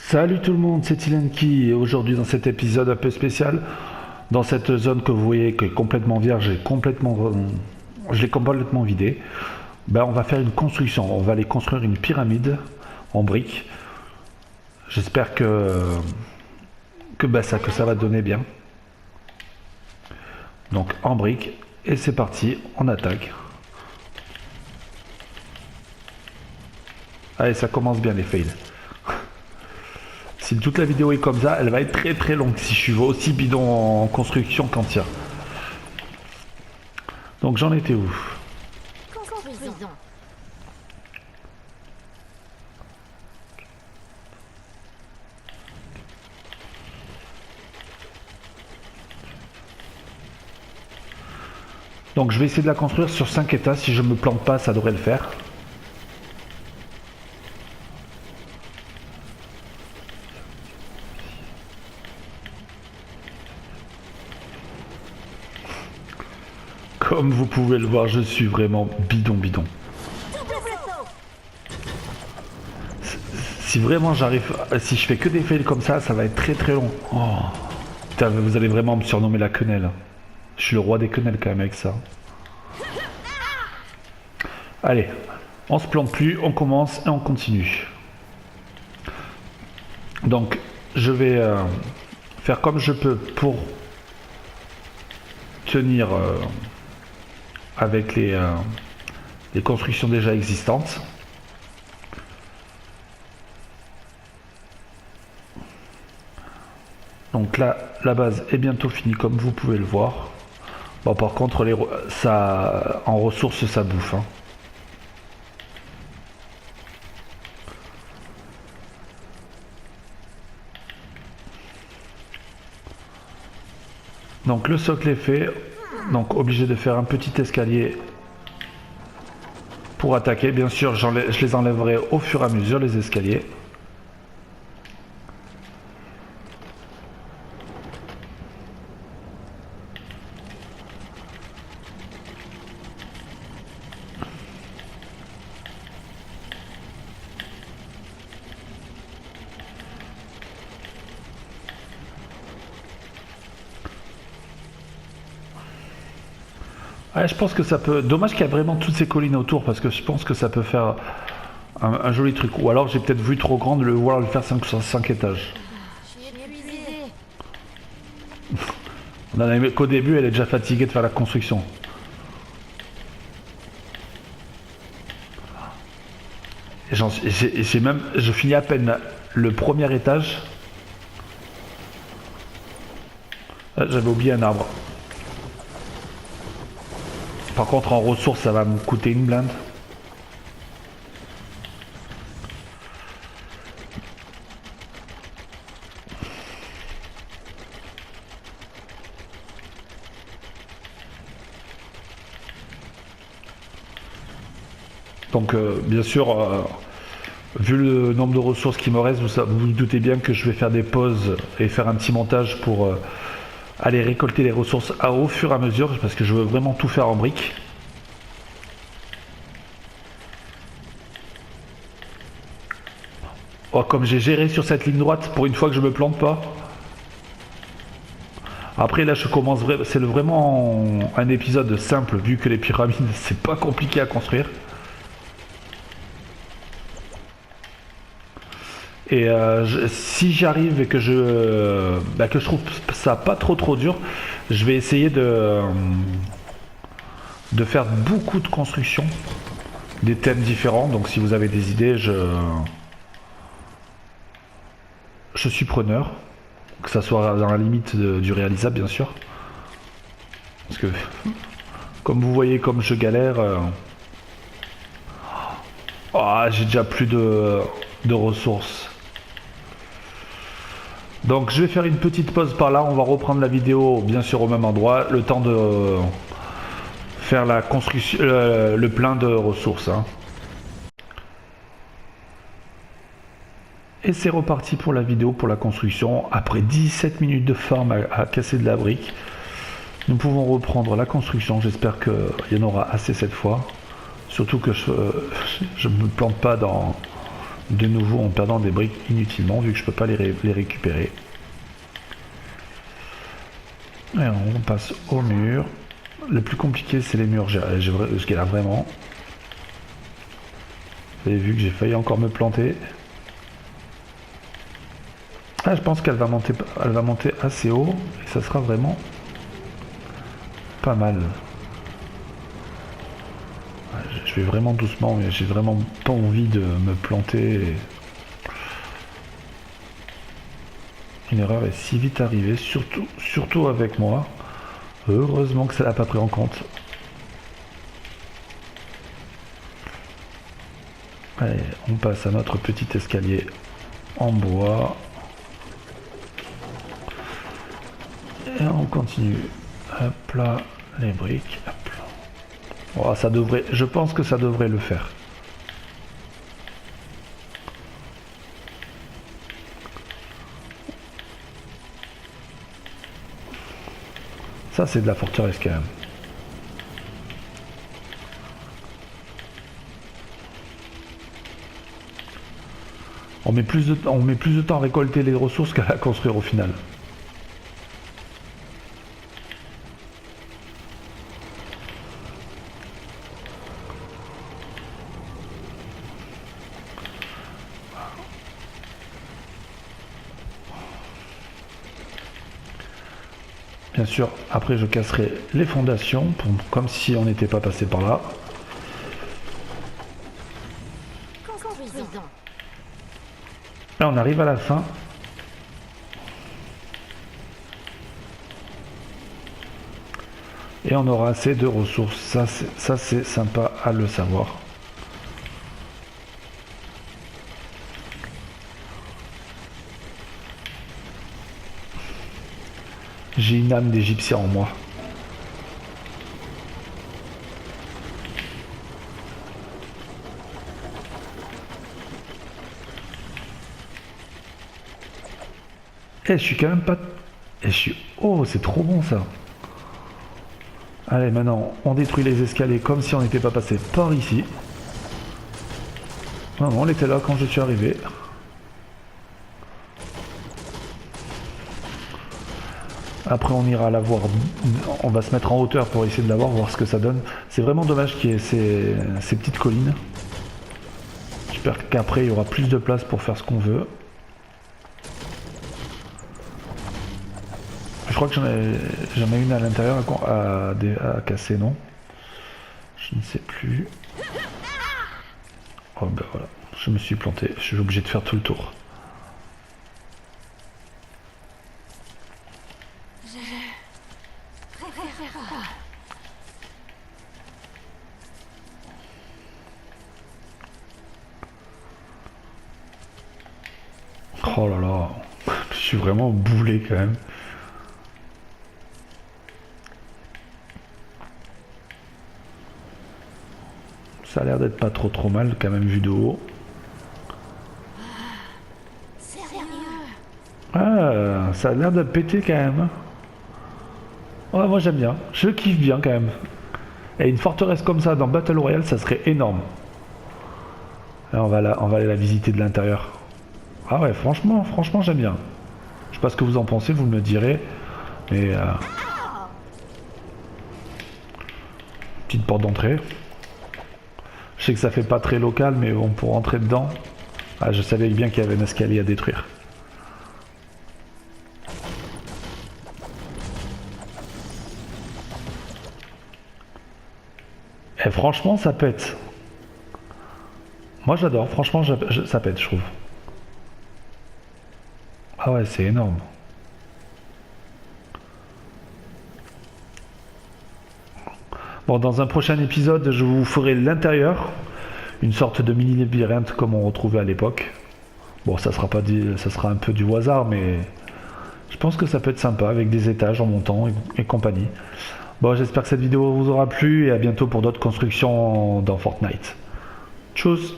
Salut tout le monde, c'est Tilenki et aujourd'hui dans cet épisode un peu spécial, dans cette zone que vous voyez qui est complètement vierge et je l'ai complètement vidée, on va faire une construction, on va aller construire une pyramide en briques. J'espère que ça va donner bien. Donc en briques, et c'est parti, on attaque. Allez, ça commence bien les fails. Si toute la vidéo est comme ça, elle va être très longue si je suis aussi bidon en construction qu'en tir. Donc j'en étais où? Construisons. Donc je vais essayer de la construire sur 5 étages. Si je me plante pas, ça devrait le faire. Comme vous pouvez le voir, je suis vraiment bidon. Si vraiment si je fais que des fails comme ça va être très long. Oh. Putain, vous allez vraiment me surnommer la quenelle. Je suis le roi des quenelles quand même avec ça. Allez, on se plante plus, on commence et on continue. Donc, je vais faire comme je peux pour tenir avec les constructions déjà existantes. Donc là, la base est bientôt finie comme vous pouvez le voir. Bon, par contre, en ressources, ça bouffe. Hein. Donc le socle est fait. Donc obligé de faire un petit escalier pour attaquer. Bien sûr, je les enlèverai au fur et à mesure, les escaliers. Ouais, je pense que ça peut... Dommage qu'il y a vraiment toutes ces collines autour, parce que je pense que ça peut faire un joli truc. Ou alors j'ai peut-être vu trop grand de le voir le faire 5 étages. Je suis épuisée. On en a qu'au début, elle est déjà fatiguée de faire la construction. Je finis à peine le premier étage. Ah, j'avais oublié un arbre. Par contre, en ressources, ça va me coûter une blinde. Donc, bien sûr, vu le nombre de ressources qui me reste, vous vous doutez bien que je vais faire des pauses et faire un petit montage pour aller récolter les ressources au fur et à mesure, parce que je veux vraiment tout faire en briques. Oh, comme j'ai géré sur cette ligne droite, pour une fois que je me plante pas. Après là je commence, c'est vraiment un épisode simple, vu que les pyramides c'est pas compliqué à construire. Et si j'arrive et que que je trouve ça pas trop dur, je vais essayer de faire beaucoup de constructions, des thèmes différents. Donc si vous avez des idées, je suis preneur, que ça soit dans la limite du réalisable bien sûr. Parce que comme vous voyez comme je galère, j'ai déjà plus de ressources. Donc je vais faire une petite pause par là, on va reprendre la vidéo bien sûr au même endroit, le temps de faire la construction, le plein de ressources. Hein. Et c'est reparti pour la vidéo, pour la construction. Après 17 minutes de farm à casser de la brique, nous pouvons reprendre la construction. J'espère qu'il y en aura assez cette fois. Surtout que je ne me plante pas dans De nouveau en perdant des briques inutilement vu que je peux pas les récupérer. Et on passe au mur. Le plus compliqué c'est les murs, je galère vraiment. Vous avez vu que j'ai failli encore me planter. Ah, je pense qu'elle va monter assez haut et ça sera vraiment pas mal. Je vais vraiment doucement, mais j'ai vraiment pas envie de me planter. Une erreur est si vite arrivée, surtout avec moi. Heureusement que ça l'a pas pris en compte. Allez, on passe à notre petit escalier en bois. Et on continue. Hop là, les briques. Hop là. Oh, ça devrait, je pense que ça devrait le faire. Ça c'est de la forteresse quand même. On met plus de temps à récolter les ressources qu'à la construire au final. Bien sûr, après je casserai les fondations, comme si on n'était pas passé par là. Construisons. Là on arrive à la fin. Et on aura assez de ressources. Ça c'est sympa à le savoir. J'ai une âme d'Égyptien en moi. Je suis quand même pas... Oh, c'est trop bon ça. Allez, maintenant, on détruit les escaliers comme si on n'était pas passé par ici. Non, on était là quand je suis arrivé. Après on ira la voir, on va se mettre en hauteur pour essayer de la voir ce que ça donne. C'est vraiment dommage qu'il y ait ces petites collines. J'espère qu'après il y aura plus de place pour faire ce qu'on veut. Je crois que j'en ai une à l'intérieur à casser, non? Je ne sais plus. Oh ben voilà, je me suis planté, je suis obligé de faire tout le tour. Oh là là, je suis vraiment boulé quand même. Ça a l'air d'être pas trop mal quand même vu de haut. Ah, ça a l'air de péter quand même. Ouais, moi j'aime bien, je kiffe bien quand même. Et une forteresse comme ça dans Battle Royale, ça serait énorme. Là, on va aller la visiter de l'intérieur. Ah ouais, franchement j'aime bien. Je sais pas ce que vous en pensez, vous me le direz. Mais petite porte d'entrée. Je sais que ça fait pas très local, mais bon, pour rentrer dedans. Ah, je savais bien qu'il y avait un escalier à détruire. Et franchement, ça pète. Moi j'adore, franchement, ça pète, je trouve. Ah ouais, c'est énorme. Bon, dans un prochain épisode, je vous ferai l'intérieur, une sorte de mini labyrinthe comme on retrouvait à l'époque. Bon, ça sera un peu du hasard, mais je pense que ça peut être sympa avec des étages en montant et compagnie. Bon, j'espère que cette vidéo vous aura plu et à bientôt pour d'autres constructions dans Fortnite. Tchuss!